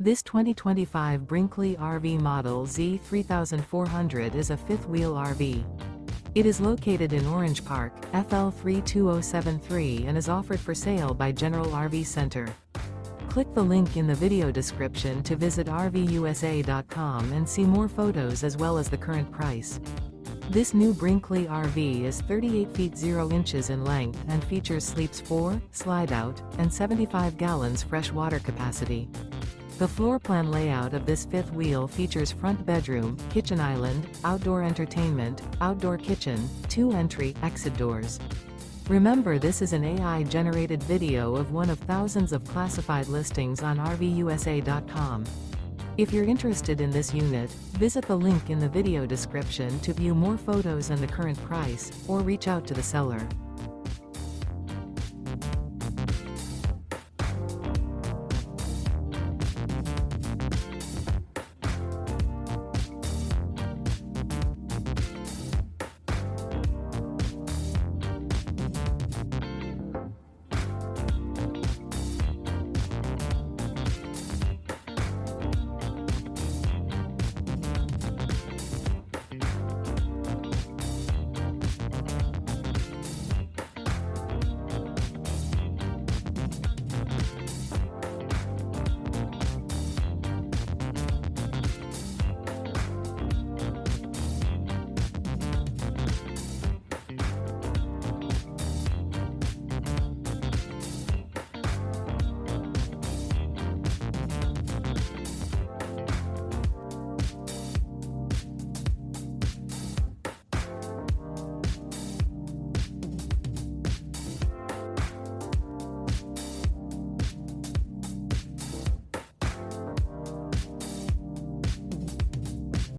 This 2025 Brinkley RV Model Z 3400 is a fifth-wheel RV. It is located in Orange Park, FL 32073 and is offered for sale by General RV Center. Click the link in the video description to visit RVUSA.com and see more photos as well as the current price. This new Brinkley RV is 38 feet 0 inches in length and features sleeps 4, slide-out, and 75 gallons fresh water capacity. The floor plan layout of this fifth wheel features front bedroom, kitchen island, outdoor entertainment, outdoor kitchen, 2 entry/exit doors. Remember, this is an AI-generated video of one of thousands of classified listings on RVUSA.com. If you're interested in this unit, visit the link in the video description to view more photos and the current price, or reach out to the seller.